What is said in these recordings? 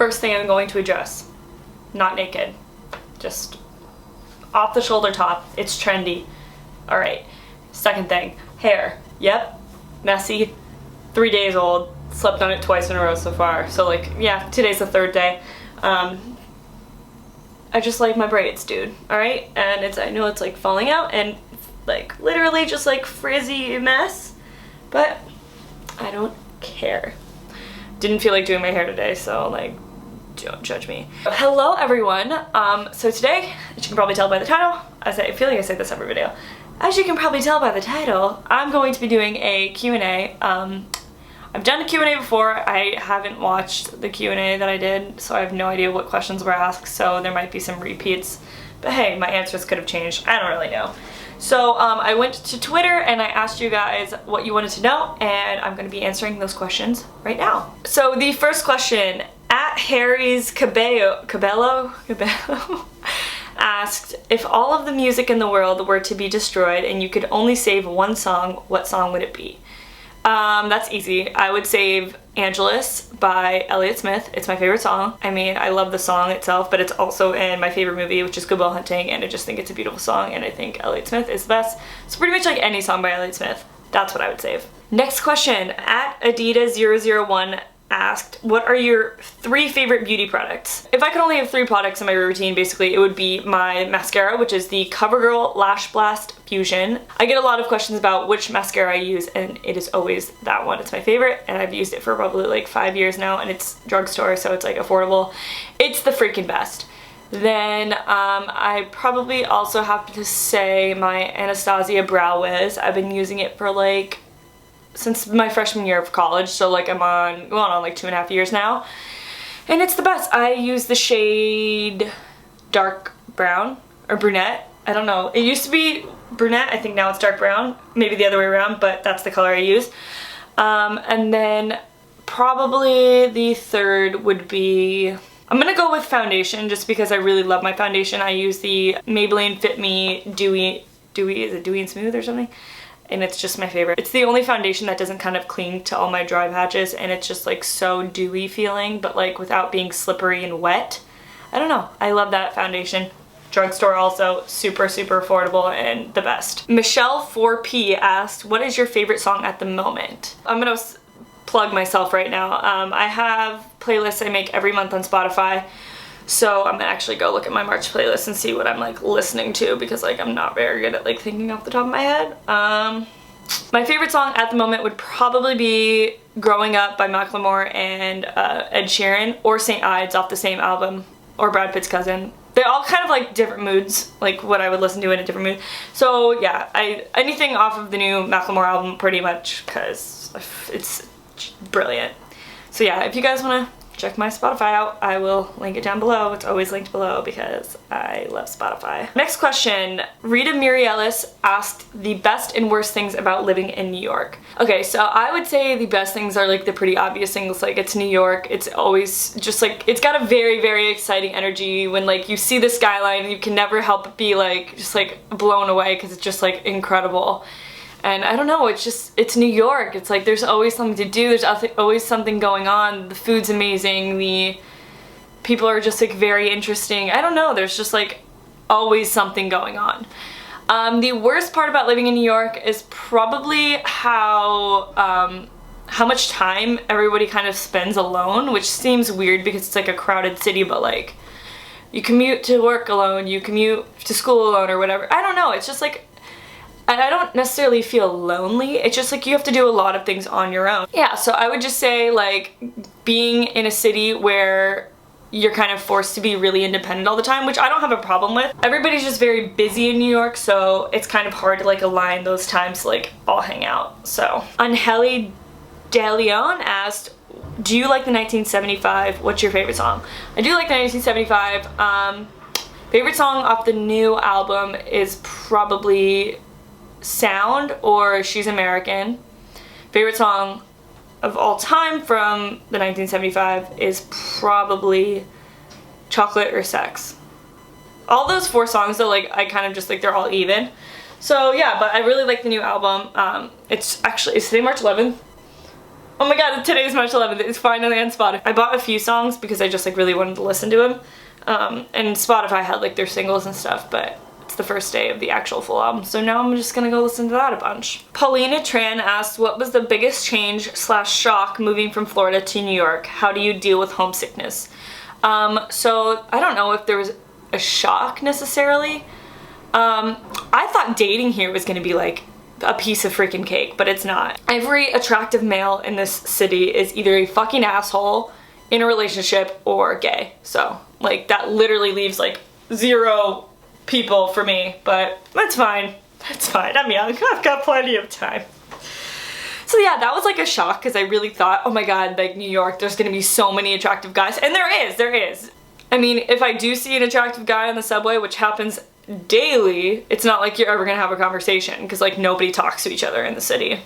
First thing I'm going to address, not naked, just off the shoulder top. It's trendy. All right. Second thing, hair. Yep, messy, 3 days old, slept on it twice in a row so far. So like, yeah, today's the third day. I just like my braids, dude. All right, and I know it's like falling out and like literally just like frizzy mess, but I don't care. Didn't feel like doing my hair today, so like, don't judge me. Hello everyone. So today, as you can probably tell by the title, I feel like I say this every video. As you can probably tell by the title, I'm going to be doing a Q&A. I've done a Q&A before. I haven't watched the Q&A that I did, so I have no idea what questions were asked, so there might be some repeats. But hey, my answers could have changed. I don't really know. So I went to Twitter and I asked you guys what you wanted to know, and I'm going to be answering those questions right now. So the first question, at Harry's Cabello asked, if all of the music in the world were to be destroyed and you could only save one song, what song would it be? That's easy. I would save Angelus by Elliott Smith. It's my favorite song. I mean, I love the song itself, but it's also in my favorite movie, which is Good Will Hunting, and I just think it's a beautiful song, and I think Elliott Smith is the best. So pretty much like any song by Elliott Smith, that's what I would save. Next question, at Adidas001 asked, what are your 3 favorite beauty products? If I could only have 3 products in my routine, basically, it would be my mascara, which is the CoverGirl Lash Blast Fusion. I get a lot of questions about which mascara I use, and it is always that one. It's my favorite, and I've used it for probably like 5 years now, and it's drugstore, so it's like affordable. It's the freaking best. Then I probably also have to say my Anastasia Brow Wiz. I've been using it for like since my freshman year of college, so like I'm going on like 2.5 years now, and it's the best. I use the shade dark brown or brunette. I don't know. It used to be brunette. I think now it's dark brown. Maybe the other way around, but that's the color I use. And then probably the third would be, I'm gonna go with foundation just because I really love my foundation. I use the Maybelline Fit Me Dewy, is it Dewy and Smooth or something? And it's just my favorite. It's the only foundation that doesn't kind of cling to all my dry patches, and it's just like so dewy feeling, but like without being slippery and wet. I don't know. I love that foundation. Drugstore also, super, super affordable and the best. Michelle4P asked, what is your favorite song at the moment? I'm gonna plug myself right now. I have playlists I make every month on Spotify. So I'm gonna actually go look at my March playlist and see what I'm like listening to, because like I'm not very good at like thinking off the top of my head. My favorite song at the moment would probably be Growing Up by Macklemore and Ed Sheeran, or St. Ides off the same album, or Brad Pitt's Cousin. They're all kind of like different moods, like what I would listen to in a different mood. So yeah, anything off of the new Macklemore album pretty much, because it's brilliant. So yeah, if you guys want to check my Spotify out, I will link it down below. It's always linked below because I love Spotify. Next question, Rita Muriellis asked the best and worst things about living in New York. Okay, so I would say the best things are like the pretty obvious things, like it's New York. It's always just like, it's got a very, very exciting energy. When like you see the skyline, you can never help but be like, just like blown away, because it's just like incredible. And I don't know, it's New York. It's like there's always something to do, there's always something going on. The food's amazing, the people are just like very interesting. I don't know, there's just like always something going on. The worst part about living in New York is probably how much time everybody kind of spends alone, which seems weird because it's like a crowded city, but like you commute to work alone, you commute to school alone or whatever. I don't know, it's just like, and I don't necessarily feel lonely, it's just like you have to do a lot of things on your own. Yeah, so I would just say like being in a city where you're kind of forced to be really independent all the time, which I don't have a problem with. Everybody's just very busy in New York, so it's kind of hard to like align those times to like all hang out. So Angeli De Leon asked, do you like the 1975? What's your favorite song? I do like the 1975. Favorite song off the new album is probably Sound or She's American. Favorite song of all time from the 1975 is probably Chocolate or Sex. All those 4 songs though, like I kind of just like they're all even. So yeah, but I really like the new album. It's today March 11th. Oh my god, today's March 11th. It's finally on Spotify. I bought a few songs because I just like really wanted to listen to them. And Spotify had like their singles and stuff, but it's the first day of the actual full album. So now I'm just gonna go listen to that a bunch. Paulina Tran asked, what was the biggest change / shock moving from Florida to New York? How do you deal with homesickness? So I don't know if there was a shock necessarily. I thought dating here was gonna be like a piece of freaking cake, but it's not. Every attractive male in this city is either a fucking asshole, in a relationship, or gay. So like that literally leaves like 0 people for me, but that's fine. That's fine. I'm young. I've got plenty of time. So yeah, that was like a shock because I really thought, oh my god, like New York, there's gonna be so many attractive guys. And there is. I mean, if I do see an attractive guy on the subway, which happens daily, it's not like you're ever gonna have a conversation because like nobody talks to each other in the city.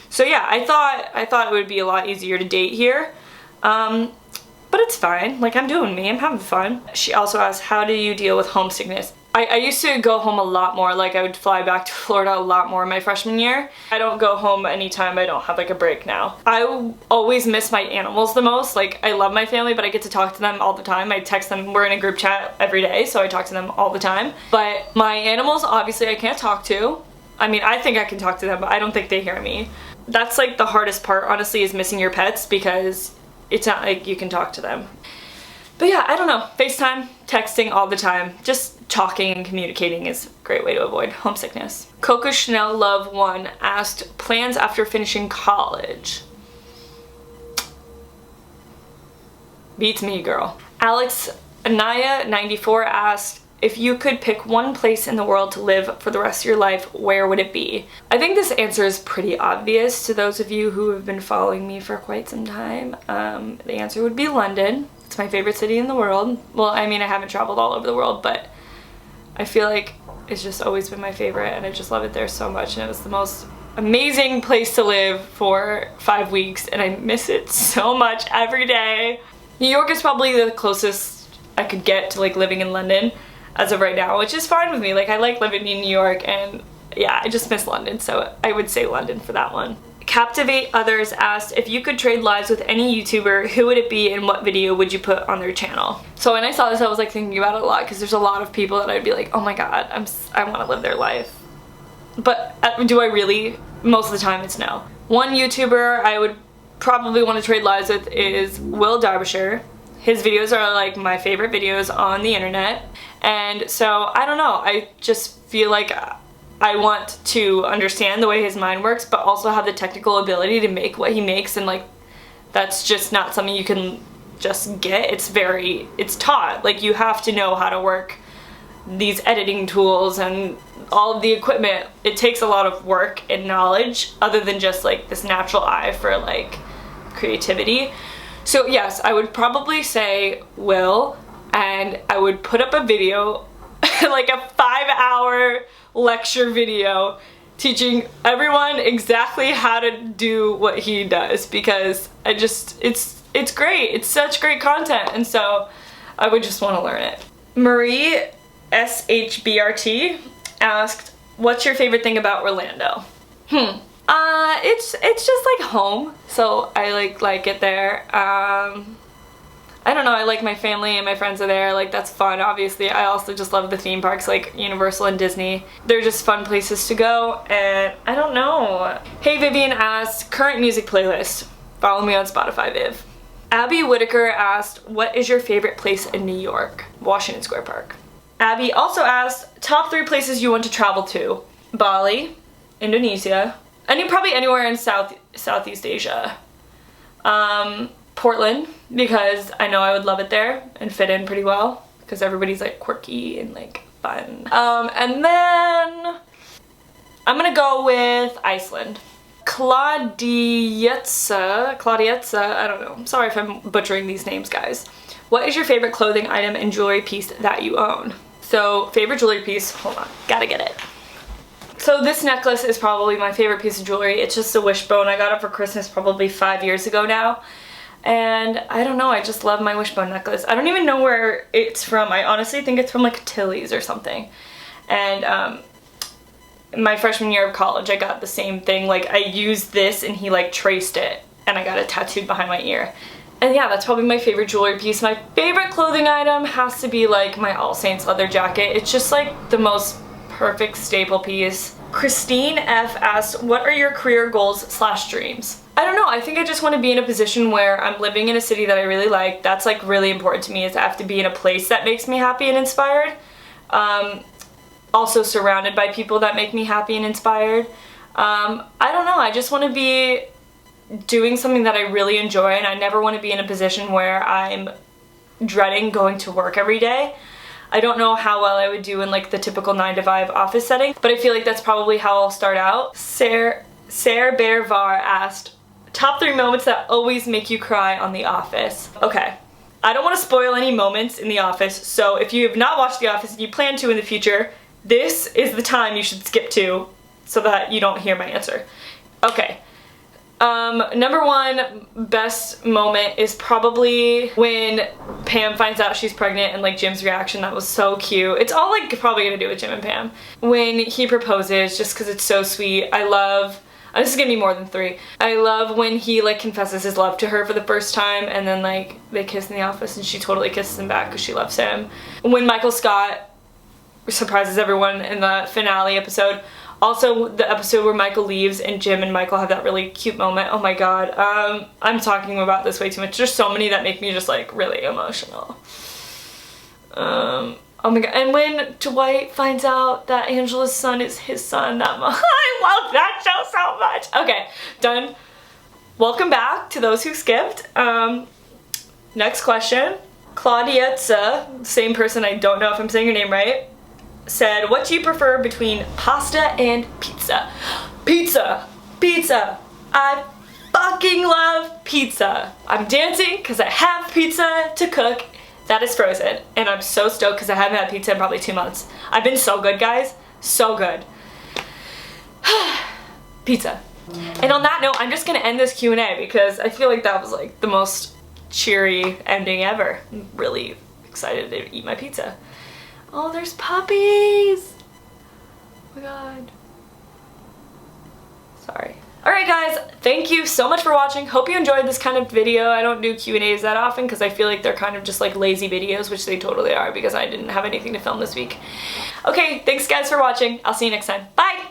So yeah, I thought it would be a lot easier to date here. But it's fine. Like, I'm doing me. I'm having fun. She also asked, how do you deal with homesickness? I used to go home a lot more. Like, I would fly back to Florida a lot more my freshman year. I don't go home anytime I don't have like a break now. I always miss my animals the most. Like, I love my family, but I get to talk to them all the time. I text them. We're in a group chat every day, so I talk to them all the time. But my animals, obviously, I can't talk to. I mean, I think I can talk to them, but I don't think they hear me. That's like the hardest part, honestly, is missing your pets because it's not like you can talk to them. But yeah, I don't know. FaceTime, texting all the time. Just talking and communicating is a great way to avoid homesickness. Coco Chanel Love 1 asked, plans after finishing college? Beats me, girl. Alex Anaya 94 asked, if you could pick one place in the world to live for the rest of your life, where would it be? I think this answer is pretty obvious to those of you who have been following me for quite some time. The answer would be London. It's my favorite city in the world. Well, I mean, I haven't traveled all over the world, but I feel like it's just always been my favorite, and I just love it there so much, and it was the most amazing place to live for 5 weeks, and I miss it so much every day. New York is probably the closest I could get to like living in London as of right now, which is fine with me. Like, I like living in New York, and yeah, I just miss London, so I would say London for that one. Captivate Others asked, if you could trade lives with any YouTuber, who would it be and what video would you put on their channel? So when I saw this, I was like thinking about it a lot because there's a lot of people that I'd be like, oh my god, I want to live their life. But do I really? Most of the time it's no. One YouTuber I would probably want to trade lives with is Will Derbyshire. His videos are like my favorite videos on the internet. And so, I don't know, I just feel like I want to understand the way his mind works, but also have the technical ability to make what he makes, and like, that's just not something you can just get. It's taught. Like, you have to know how to work these editing tools and all of the equipment. It takes a lot of work and knowledge other than just like this natural eye for like creativity. So yes, I would probably say Will, and I would put up a video, like a 5-hour lecture video teaching everyone exactly how to do what he does, because it's great. It's such great content, and so I would just want to learn it. Marie SHBRT asked, what's your favorite thing about Rolando? It's just like home, so I like it there. I don't know, I like my family and my friends are there, like that's fun, obviously. I also just love the theme parks like Universal and Disney. They're just fun places to go, and I don't know. Hey Vivian asked, current music playlist. Follow me on Spotify, Viv. Abby Whitaker asked, what is your favorite place in New York? Washington Square Park. Abby also asked, top 3 places you want to travel to. Bali, Indonesia, probably anywhere in Southeast Asia. Portland, because I know I would love it there and fit in pretty well because everybody's like quirky and like fun. And then I'm gonna go with Iceland. Claudietza, I don't know. I'm sorry if I'm butchering these names, guys. What is your favorite clothing item and jewelry piece that you own? So, favorite jewelry piece, hold on, gotta get it. So this necklace is probably my favorite piece of jewelry. It's just a wishbone. I got it for Christmas probably 5 years ago now. And I don't know, I just love my wishbone necklace. I don't even know where it's from. I honestly think it's from like Tilly's or something. And my freshman year of college, I got the same thing. Like, I used this and he like traced it and I got it tattooed behind my ear. And yeah, that's probably my favorite jewelry piece. My favorite clothing item has to be like my All Saints leather jacket. It's just like the most perfect staple piece. Christine F asked, what are your career goals / dreams? I don't know, I think I just want to be in a position where I'm living in a city that I really like. That's like really important to me, is I have to be in a place that makes me happy and inspired. Also surrounded by people that make me happy and inspired. I don't know, I just want to be doing something that I really enjoy, and I never want to be in a position where I'm dreading going to work every day. I don't know how well I would do in like the typical 9-to-5 office setting, but I feel like that's probably how I'll start out. Sarah Bear Var asked, top 3 moments that always make you cry on The Office. Okay, I don't want to spoil any moments in The Office, so if you have not watched The Office and you plan to in the future, this is the time you should skip to so that you don't hear my answer. Okay. Number 1 best moment is probably when Pam finds out she's pregnant and like Jim's reaction. That was so cute. It's all like probably gonna do with Jim and Pam. When he proposes, just because it's so sweet. This is gonna be more than 3. I love when he like confesses his love to her for the first time, and then like they kiss in the office and she totally kisses him back because she loves him. When Michael Scott surprises everyone in the finale episode. Also, the episode where Michael leaves and Jim and Michael have that really cute moment. Oh my god. I'm talking about this way too much. There's so many that make me just like really emotional. Oh my god. And when Dwight finds out that Angela's son is his son, I love that show so much. Okay, done. Welcome back to those who skipped. Next question. Claudietza, same person, I don't know if I'm saying your name right, said, what do you prefer between pasta and pizza? Pizza! Pizza! I fucking love pizza. I'm dancing because I have pizza to cook that is frozen, and I'm so stoked because I haven't had pizza in probably 2 months. I've been so good, guys. So good. Pizza. And on that note, I'm just gonna end this Q&A because I feel like that was like the most cheery ending ever. I'm really excited to eat my pizza. Oh, there's puppies! Oh my god. Sorry. Alright guys, thank you so much for watching. Hope you enjoyed this kind of video. I don't do Q&As that often because I feel like they're kind of just like lazy videos, which they totally are because I didn't have anything to film this week. Okay, thanks guys for watching. I'll see you next time. Bye!